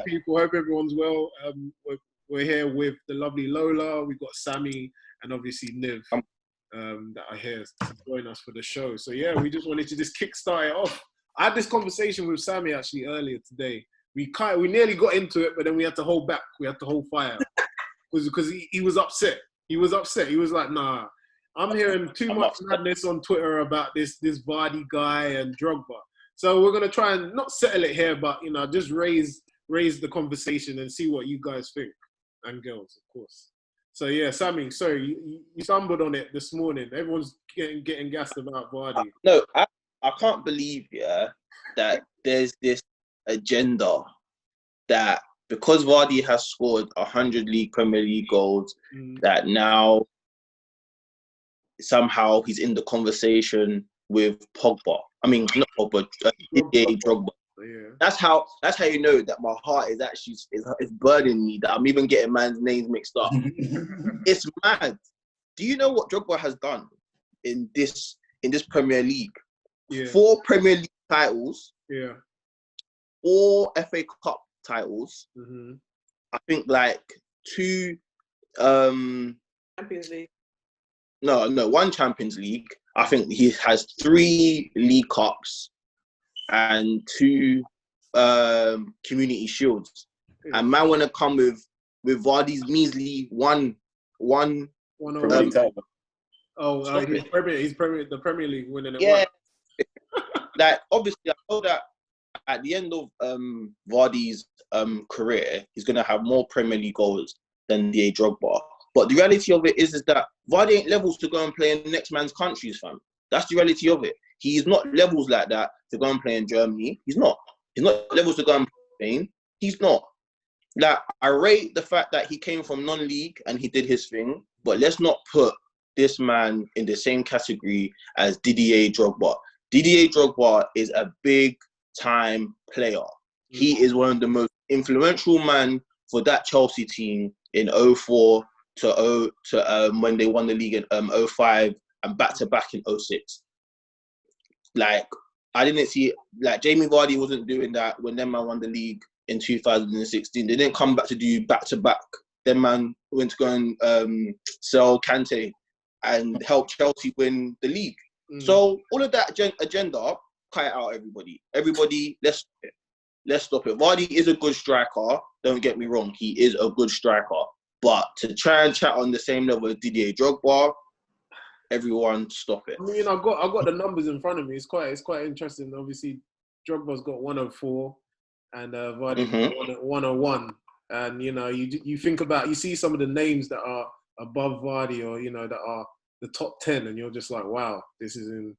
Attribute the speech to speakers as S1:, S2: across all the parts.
S1: people? Hope everyone's well. We're here with the lovely Lola. We've got Sammy and obviously Niv that are here to join us for the show. So yeah, we just wanted to just kickstart it off. I had this conversation with Sammy actually earlier today. We nearly got into it, but then we had to hold back. We had to hold fire because he was upset. He was upset. He was like, "Nah, I'm hearing too much madness on Twitter about this Vardy guy and Drogba." So we're gonna try and not settle it here, but just raise the conversation and see what you guys think, and girls, of course. So yeah, Sammy, sorry, you stumbled on it this morning. Everyone's getting gassed about Vardy.
S2: No, I can't believe that there's this agenda that because Vardy has scored 100 Premier League goals, that now somehow he's in the conversation with Pogba. I mean, not Pogba, Drogba.
S1: Yeah.
S2: That's how you know that my heart is actually is burning me, that I'm even getting man's names mixed up. It's mad. Do you know what Drogba has done in this Premier League?
S1: Yeah.
S2: 4 Premier League titles.
S1: Yeah.
S2: 4 FA Cup titles.
S1: Mm-hmm.
S2: I think like 2
S3: Champions League.
S2: No, 1 Champions League. I think he has 3 League Cups and 2 Community Shields.
S1: Yeah.
S2: And man, want to come with Vardy's measly one
S1: Premier League title. Oh, he's the Premier League winning it.
S2: Yeah. Like obviously, I know that at the end of Vardy's career, he's gonna have more Premier League goals than the Drogba. But the reality of it is that Vardy ain't levels to go and play in the next man's countries, fam. That's the reality of it. He's not levels like that to go and play in Germany. He's not. He's not levels to go and play in Spain. He's not. Like, I rate the fact that he came from non-league and he did his thing, but let's not put this man in the same category as Didier Drogba. Didier Drogba is a big-time player. He is one of the most influential men for that Chelsea team in 04 to when they won the league in 05 and back-to-back in 06. Like, I didn't see, like, Jamie Vardy wasn't doing that when them man won the league in 2016. They didn't come back to do back-to-back. Them man went to go and sell Kante and help Chelsea win the league. So all of that agenda, cut it out, everybody. Everybody, let's stop it. Let's stop it. Vardy is a good striker. Don't get me wrong. He is a good striker. But to try and chat on the same level as Didier Drogba, everyone stop it.
S1: I mean, I've got the numbers in front of me. It's quite interesting. Obviously, Drogba's got 104 and Vardy's got 101. And you think about, you see some of the names that are above Vardy or that are the top 10, and you're just like, wow, this is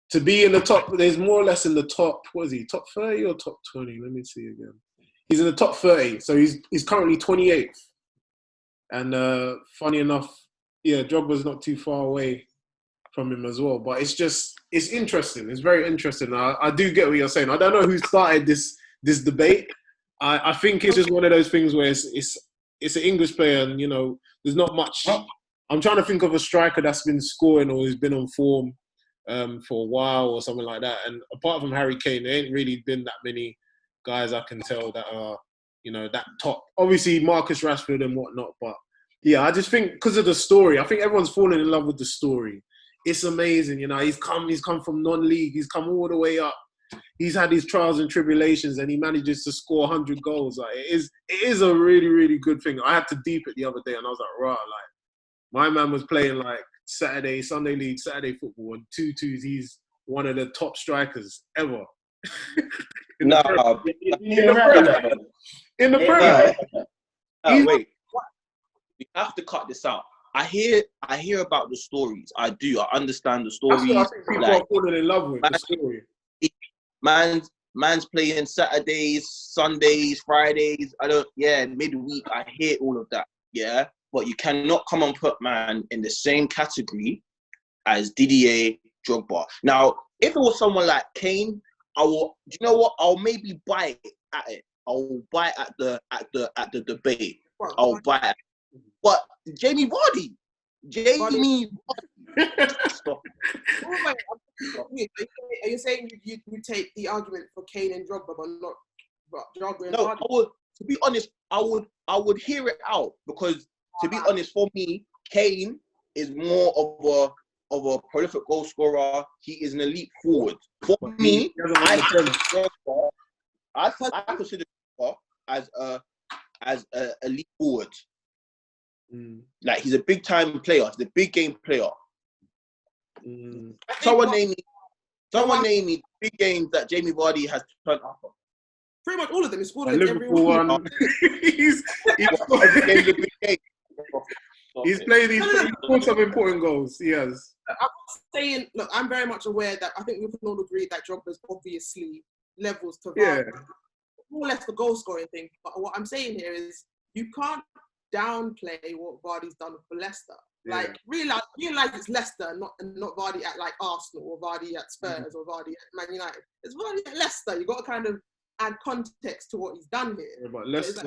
S1: to be in the top. There's more or less in the top. What is he? Top 30 or top 20? Let me see again. He's in the top 30, so he's currently 28th. And funny enough, yeah, Drogba's not too far away from him as well. But it's interesting. It's very interesting. I do get what you're saying. I don't know who started this debate. I think it's just one of those things where it's an English player, and there's not much. I'm trying to think of a striker that's been scoring or has been on form for a while or something like that. And apart from Harry Kane, there ain't really been that many guys I can tell that are that top. Obviously Marcus Rashford and whatnot, but yeah, I just think because of the story, I think everyone's falling in love with the story. It's amazing, he's come from non-league, he's come all the way up. He's had his trials and tribulations, and he manages to score 100 goals. Like, it is a really, really good thing. I had to deep it the other day, and I was like, right, like, my man was playing like Sunday league, Saturday football, and 2-2s. He's one of the top strikers ever. In the Premier.
S2: Wait, we have to cut this out. I hear about the stories. I do. I understand the stories.
S1: That's what I think people are falling in love with, the story.
S2: Man's playing Saturdays, Sundays, Fridays. Midweek. I hear all of that. Yeah, but you cannot come and put man in the same category as Didier Drogba. Now, if it was someone like Kane, I will. Do you know what? I'll maybe bite at it. I'll bite at the debate. I'll bite. But Jamie Vardy. Stop.
S3: Are you saying you take the argument for Kane and Drogba, but not Drogba and
S2: No,
S3: Vardy?
S2: to be honest, I would hear it out because, to be honest, for me, Kane is more of a prolific goal scorer. He is an elite forward. For me, I consider Drogba as a elite forward. Like, he's a big time player. He's a big game player. Someone name me big games that Jamie Vardy has turned up on.
S3: Pretty much all of them. He scored against every one.
S1: He's scored some important goals. He has.
S3: I'm saying, look, I'm very much aware that I think we can all agree that Drogba's obviously levels to Vardy. More or less the goal scoring thing. But what I'm saying here is you can't downplay what Vardy's done for Leicester. Like, realize it's Leicester, not Vardy at like Arsenal or Vardy at Spurs or Vardy at Man United. It's Vardy at Leicester. You've got to kind of add context to what he's done here.
S1: Yeah, but Leicester,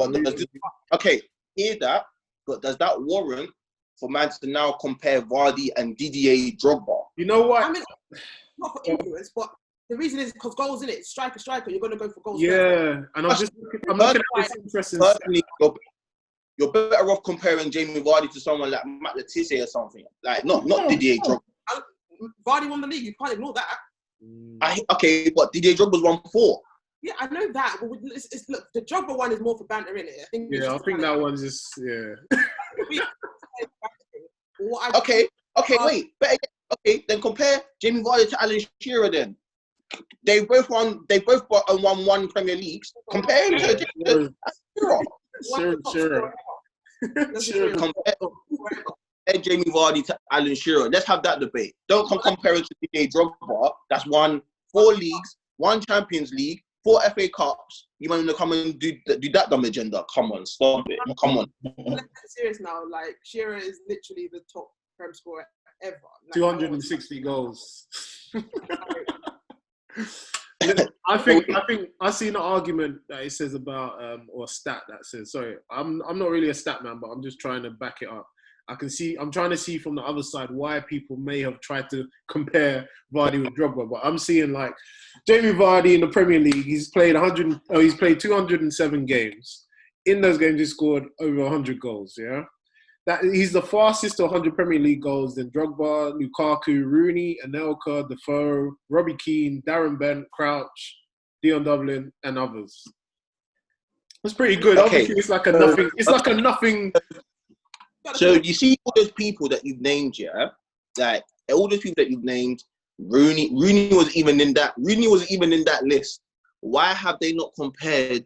S2: okay, hear that, but does that warrant for man to now compare Vardy and Didier Drogba?
S1: You know what?
S3: I mean, not for influence, but the reason is because goals in it. Striker, you're going to go for goals.
S1: Yeah, and I'm looking at this interesting.
S2: Personally, you're better off comparing Jamie Vardy to someone like Matt Letizia or something. Like, not Didier Drogba.
S3: Vardy won the league. You can't ignore that.
S2: Okay, but Didier Drogba's won 4.
S3: Yeah, I know that. But look, the Drogba one is more for banter, innit? I think
S1: that one's just,
S2: Okay, wait. Okay, then compare Jamie Vardy to Alan Shearer then. They both won 1 Premier Leagues. Compare him to Shearer. Sure. Compare Jamie Vardy to Alan Shearer. Let's have that debate. Don't compare it to Didier Drogba. That's won 4 leagues, 1 Champions League, 4 FA Cups. You want to come and do that dumb agenda? Come on, stop it. Come on.
S3: Let's get serious now. Like, Shearer is literally the top Prem scorer ever. Like,
S1: 260 goals. I think I seen an argument that it says about or a stat that says, sorry, I'm not really a stat man, but I'm just trying to back it up. I'm trying to see from the other side why people may have tried to compare Vardy with Drogba, but I'm seeing like Jamie Vardy in the Premier League, he's played 207 games. In those games, he scored over 100 goals. Yeah, that he's the fastest to 100 Premier League goals than Drogba, Lukaku, Rooney, Anelka, Defoe, Robbie Keane, Darren Bent, Crouch, Dion Dublin, and others. That's pretty good.
S2: Okay.
S1: Obviously, it's like a nothing. It's like a nothing.
S2: So you see all those people that you've named, yeah? Like, all those people that you've named, Rooney wasn't even in that list. Why have they not compared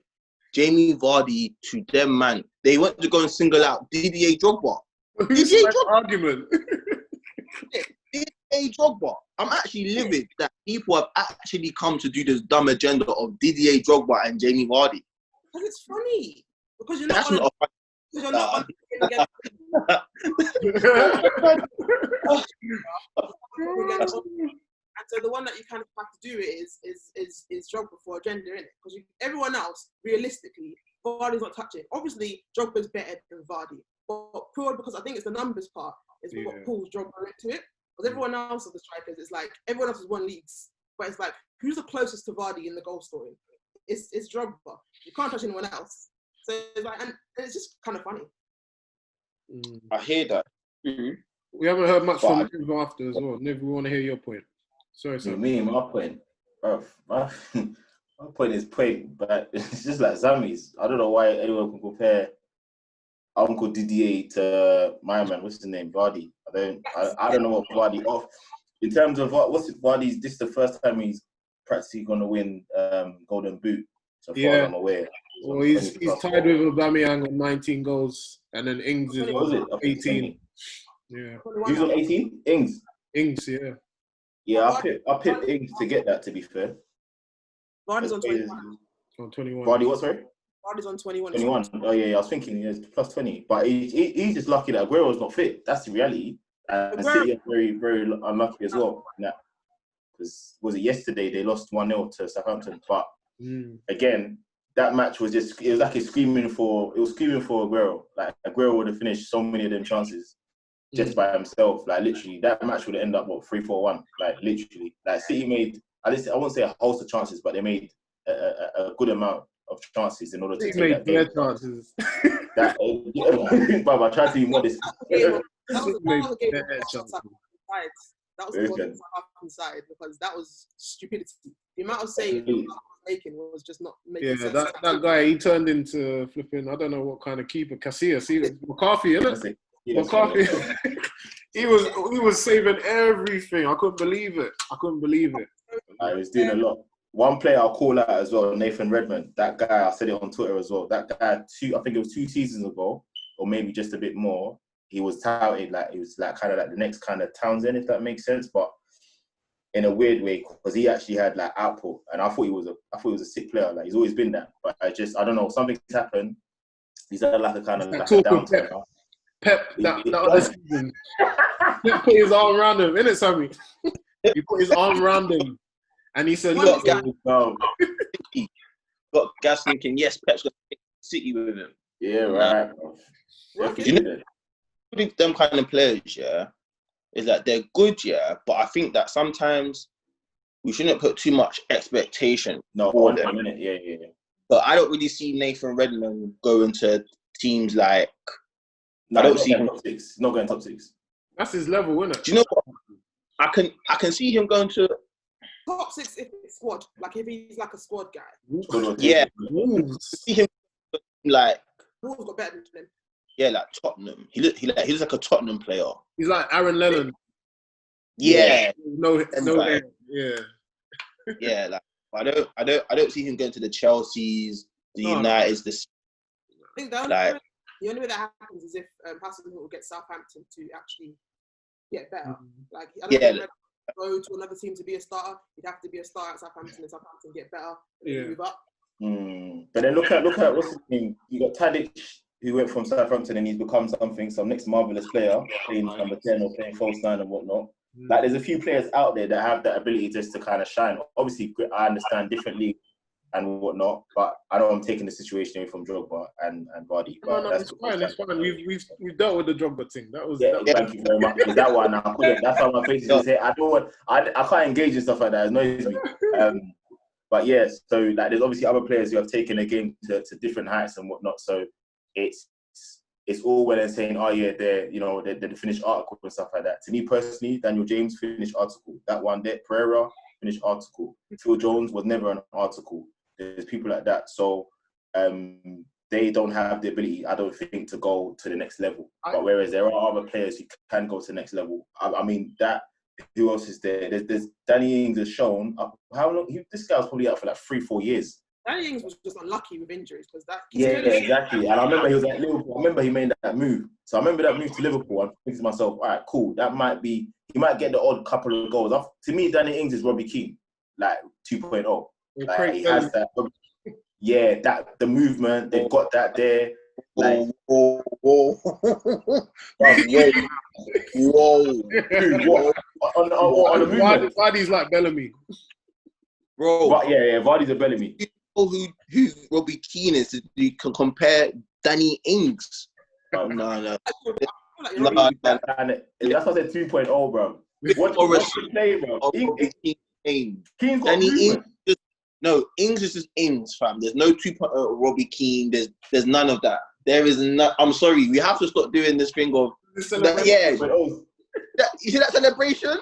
S2: Jamie Vardy to them, man? They went to go and single out Didier Drogba.
S1: Didier Drogba argument.
S2: Didier Drogba. I'm actually livid that people have actually come to do this dumb agenda of Didier Drogba and Jamie Vardy.
S3: Because it's funny. Because you're
S2: not.
S3: You're not. And so the one that you kind of have to do is Drogba for agenda, innit? Because everyone else, realistically, Vardy's not touching. Obviously, Drogba's better than Vardy, but purely because I think it's the numbers part is what pulls Drogba into it. Because everyone else of the strikers, it's like everyone else has won leagues, but it's like who's the closest to Vardy in the goal scoring? It's Drogba. You can't touch anyone else. So it's like, and it's just kind of funny.
S2: I hear that.
S1: Mm-hmm. We haven't heard much from Niv after as well. Niv, we want to hear your point. Sorry, sir.
S4: My point. My point is but it's just like Sammy's. I don't know why anyone can compare Uncle Didier to my man. What's his name? Vardy. I don't know what Vardy off. In terms of Vardy's, this is the first time he's practically going to win Golden Boot. So far as I'm aware.
S1: Well, he's tied with Aubameyang on 19 goals, and then Ings is on 18. Yeah.
S4: Who's on 18? Ings,
S1: yeah.
S4: Yeah, I picked Ings to get that, to be fair.
S3: Vardy's on 21.
S1: On 21.
S4: Vardy, what, sorry?
S3: Vardy's on 21.
S4: 21. Oh, yeah, I was thinking it's plus 20. But he's just lucky that Aguero's not fit. That's the reality. And City are very, very unlucky as well. Because was it yesterday they lost 1-0 to Southampton? But again, that match was just, it was like screaming for Aguero. Like, Aguero would have finished so many of them chances just by himself. Like, literally, that match would end up, 3-4-1. Like, literally. Like, City made, I won't say a host of chances, but they made a good amount of chances in order to
S1: He
S4: take that
S1: made bare
S4: game.
S1: chances.
S4: That, but I tried to be modest.
S3: That was
S1: Made
S3: a game
S1: bare
S3: of
S1: chances.
S3: sides. That was the Southampton side because that was stupidity. The amount of saves he was making was just not making sense.
S1: That guy, he turned into flipping, I don't know what kind of keeper, Casillas. He was McCarthy, innit? McCarthy. he was saving everything. I couldn't believe it.
S4: He was doing a lot. One player I'll call out as well, Nathan Redmond. That guy, I said it on Twitter as well. That guy, I think it was 2 seasons ago, or maybe just a bit more. He was touted like he was like kind of like the next kind of Townsend, if that makes sense. But in a weird way, because he actually had like output, and I thought he was a sick player. Like he's always been that, but I don't know, something's happened. He's had like a kind of like a downturn.
S1: Pep that other season. Pep put his arm around him, innit, Sammy? He put his arm around him, and he said, "Look,
S2: got gas thinking, yes, Pep's got City with him."
S4: Yeah, right.
S2: You know, them kind of players, yeah, is that they're good, yeah, but I think that sometimes we shouldn't put too much expectation.
S4: No, on a minute, yeah.
S2: But I don't really see Nathan Redmond going to teams like.
S4: No,
S2: I don't see him
S4: top 6. Not going top 6.
S1: That's his level, isn't it?
S2: Do you know what? I can see him going to
S3: top 6 if it's squad, like if he's like a squad guy.
S2: Yeah, see him like
S3: Wolves got better than him.
S2: Yeah, like Tottenham. He looks like a Tottenham player.
S1: He's like Aaron Lennon.
S2: Yeah.
S1: No,
S2: like,
S1: yeah.
S2: Yeah, like I don't see him going to the Chelseas, the Uniteds.
S3: I think the only way that happens is if Hassan will get Southampton to actually get better. Like I don't think go to another team to be a starter. He'd have to be a starter at Southampton, and Southampton get better, move up.
S4: But then look at what's his name. You got Tadic, who went from Southampton and he's become some next marvelous player, playing number 10 or playing false 9 and whatnot. Like there's a few players out there that have that ability just to kind of shine. Obviously, I understand differently and whatnot, but I know I'm taking the situation away from Drogba and Vardy.
S1: No, it's fine. We've dealt with the Drogba thing. That was
S4: thank you very much. Is that one now? That's how my face is. I can't engage in stuff like that. It annoys me. But yeah, so like there's obviously other players who have taken the game to different heights and whatnot. So it's all well and saying, oh yeah, they're the finished article and stuff like that. To me personally, Daniel James finished article. That one there, Pereira finished article. Phil Jones was never an article. There's people like that. So they don't have the ability, I don't think, to go to the next level. But whereas there are other players who can go to the next level. I mean that. Who else is there? There's Danny Ings has shown how long this guy was probably out for like 3-4 years.
S3: Danny Ings was just unlucky with injuries because that.
S4: Exactly. And I remember he was at Liverpool. I remember he made that move. So I remember that move to Liverpool. I'm thinking to myself, all right, cool. He might get the odd couple of goals. To me, Danny Ings is Robbie Keane, like 2.0. Like, he has that. Yeah, that the movement. They've got that there. Like,
S2: whoa.
S4: Dude, what? On the movement.
S1: Vardy's like Bellamy.
S2: Bro.
S4: Vardy's a Bellamy.
S2: You know who Robbie Keane is? You can compare Danny Ings. Oh, no.
S4: That's why I said 2.0, bro. What's the play, bro? Keane's got
S2: Danny
S4: movement.
S2: Ings is just Ings, fam. There's no 2.0 Robbie Keane. There's none of that. There is no. I'm sorry. We have to stop doing this thing of you see that celebration?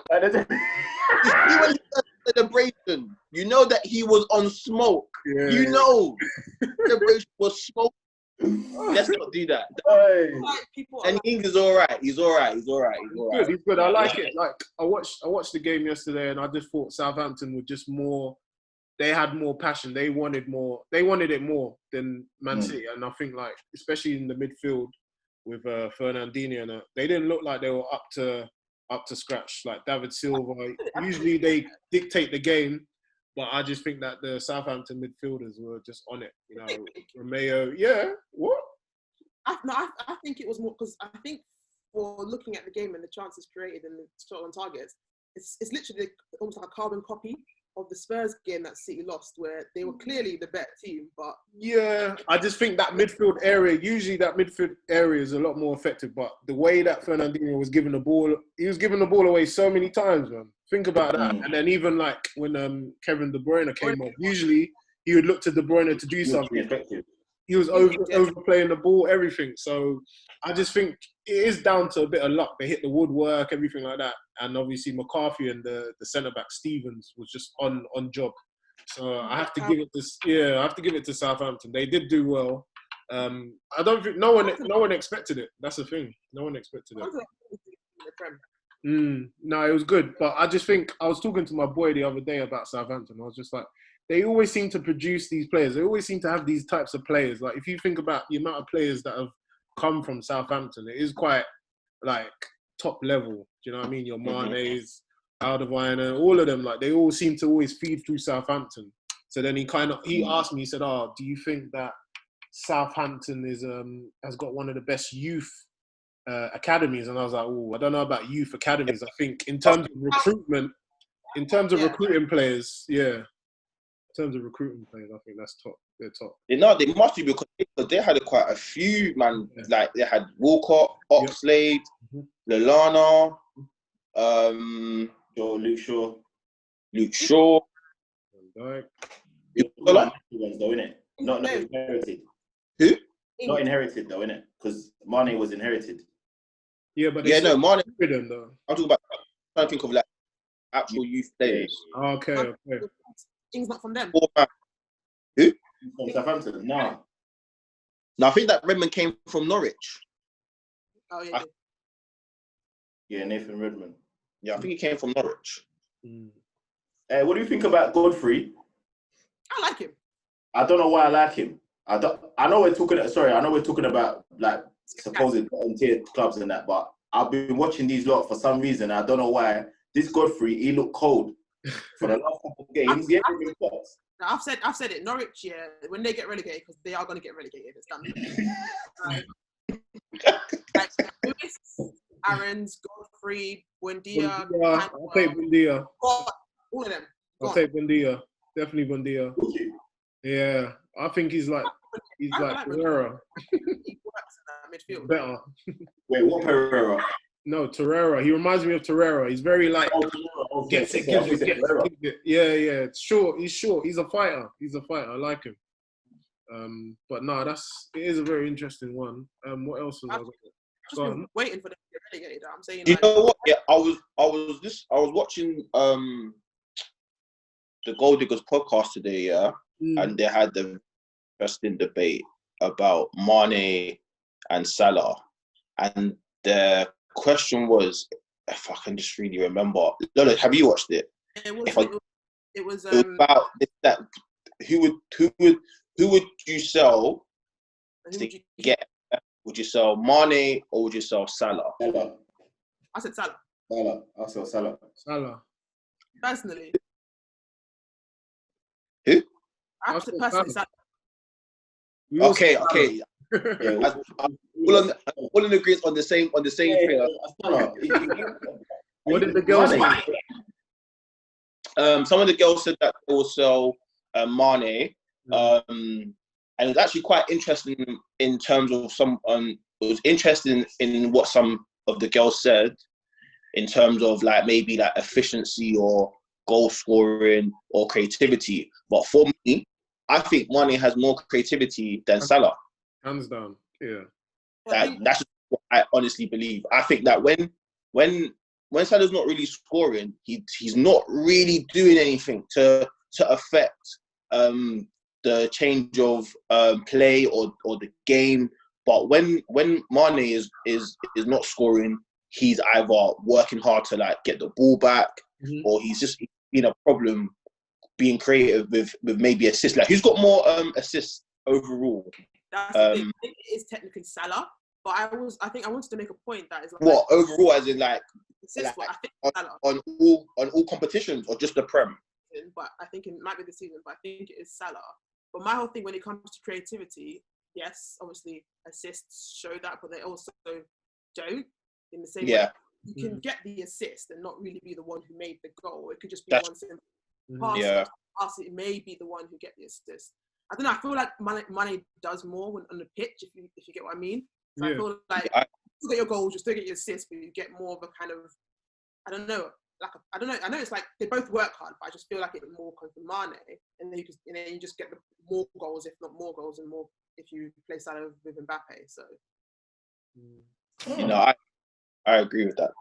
S2: Celebration. You know that he was on smoke. Yeah. You know, celebration was smoke. Let's not do that. And Ings is all right. He's all right. He's
S1: good. I like it. Like I watched the game yesterday, and I just thought Southampton were just more. They had more passion. They wanted more. They wanted it more than Man City, and I think like especially in the midfield with Fernandinho, and they didn't look like they were up to scratch. Like David Silva, usually they dictate the game, but I just think that the Southampton midfielders were just on it. You know, Romeo. Yeah, what?
S3: I think it was more because I think for looking at the game and the chances created and the shot on targets, it's literally almost like a carbon copy of the Spurs game that City lost, where they were clearly the better team, but
S1: yeah, I just think that midfield area, usually that midfield area is a lot more effective, but the way that Fernandinho was giving the ball, he was giving the ball away so many times, man. Think about that. And then even like when Kevin De Bruyne came up, usually he would look to De Bruyne to do something. He was overplaying the ball, everything. So I just think it is down to a bit of luck. They hit the woodwork, everything like that. And obviously McCarthy and the centre-back Stevens was just on job. So I have to give it to Southampton. They did do well. I don't think no one expected it. That's the thing. No one expected it. No, it was good. But I just think I was talking to my boy the other day about Southampton. I was just like, they always seem to produce these players. They always seem to have these types of players. Like if you think about the amount of players that have come from Southampton, it is quite like top level. Do you know what I mean? Your Mane's, Alderweireld, all of them. Like they all seem to always feed through Southampton. So then he asked me, he said, "Oh, do you think that Southampton has got one of the best youth academies?" And I was like, "Oh, I don't know about youth academies. I think in terms of recruitment, recruiting players, yeah." In terms of recruiting players, I think that's top. They're top.
S2: They must be because they had quite a few, man. Yeah. Like they had Walcott, Oxlade, Lallana,
S4: Luke Shaw.
S1: Van
S4: Dijk. Though, innit? Not inherited.
S2: Who?
S4: Not inherited though, innit? Because Mane was inherited.
S1: Yeah, but
S2: Mane.
S1: Though.
S2: I'm talking about. I'm trying to think of like actual youth players.
S1: Okay.
S3: Things not from them.
S2: Who?
S4: From Southampton? No.
S2: No, I think that Redmond came from Norwich.
S3: Oh yeah.
S4: Yeah, Nathan Redmond.
S2: Yeah, I think he came from Norwich.
S4: What do you think about Godfrey?
S3: I like him.
S4: I don't know why I like him. I know we're talking about like supposed tier clubs and that, but I've been watching these lot for some reason. I don't know why. This Godfrey, he looked cold for the last couple of games.
S3: I've said it. Norwich, yeah, when they get relegated, because they are going to get relegated, it's done. Like Lewis, Aarons, Godfrey, Buendia.
S1: I'll take Buendia.
S3: All of them.
S1: I'll take Buendia. Definitely Buendia. Yeah, I think he's like Pereira.
S3: He works in that midfield.
S1: Better.
S4: Wait, what Pereira?
S1: No, Torreira. He reminds me of Torreira. He's very like gives it. Yeah. He's short. He's a fighter. I like him. But no, it is a very interesting one. What else was I
S3: just been waiting for them to get relegated. I'm saying.
S2: You know what? Yeah, I was watching the Gold Diggers podcast today. Yeah, and they had the interesting debate about Mané and Salah, and the question was, if I can just really remember. Lola, have you watched it?
S3: It was
S2: about that. Who would you sell to get? Would you sell Mané or would you sell Salah?
S3: I said Salah.
S4: I'll sell Salah.
S3: Personally.
S2: Who?
S3: I said personally Salah.
S2: Okay. Yeah, all in agreement on the same thing.
S1: What did the girls say?
S2: Some of the girls said that they will sell Mané. And it was actually quite interesting in terms of it was interesting in what some of the girls said in terms of like maybe like efficiency or goal scoring or creativity. But for me, I think Mané has more creativity than Salah.
S1: Hands down, yeah.
S2: That's what I honestly believe. I think that when Salah's not really scoring, he's not really doing anything to affect the change of play or the game. But when Mané is not scoring, he's either working hard to like get the ball back, or he's just in a problem being creative with maybe assists. Like who's got more assists overall?
S3: That's the thing. I think it is technically Salah, but I think I wanted to make a point that is like,
S2: what overall, as in like
S3: assists. I think
S2: on all competitions or just the Prem.
S3: But I think it might be the season. But I think it is Salah. But my whole thing when it comes to creativity, yes, obviously assists show that, but they also don't in the same way. You can get the assist and not really be the one who made the goal. It could just be one simple pass. It may be the one who get the assist. I don't know. I feel like Mané does more when on the pitch, if you get what I mean. So I feel like you get your goals, you still get your assists, but you get more of a kind of, I don't know, I don't know. I know it's like they both work hard, but I just feel like it more comes from Mane, and then you just get the more goals, if not more goals, and more if you play Salah with Mbappe. So,
S2: you know, I agree with that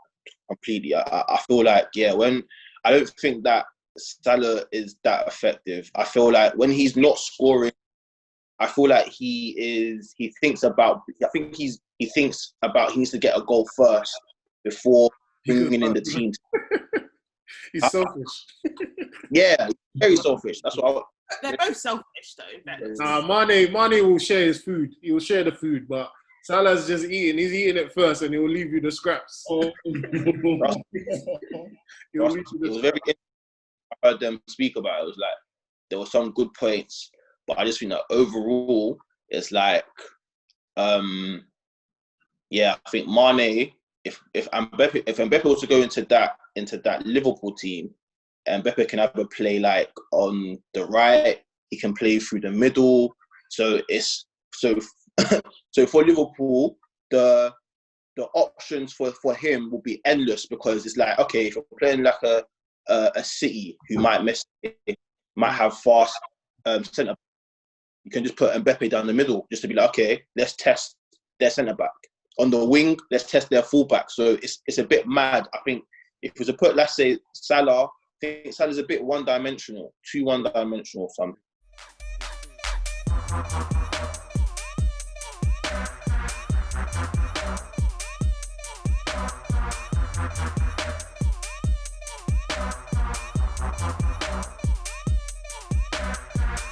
S2: completely. I feel like when I don't think that Salah is that effective. I feel like when he's not scoring, I feel like he thinks about he needs to get a goal first before bringing in the team.
S1: He's selfish.
S2: Yeah, very selfish. That's what
S3: they're both selfish though.
S1: Mane will share his food. He will share the food, but Salah's just eating. He's eating it first, and he will leave you the scraps.
S2: it was very. I heard them speak about it. It was like there were some good points, but I just think that overall, it's like, I think Mane. If Mbappe was to go into that Liverpool team, Mbappe can either play like on the right, he can play through the middle. So for Liverpool, the options for him will be endless, because it's like, okay, if you're playing like a City who might have fast centre, you can just put Mbappe down the middle just to be like, okay, let's test their centre back. On the wing, let's test their fullback. So it's a bit mad. I think if we were to put, let's say, Salah, I think Salah's a bit one-dimensional, too one-dimensional or something.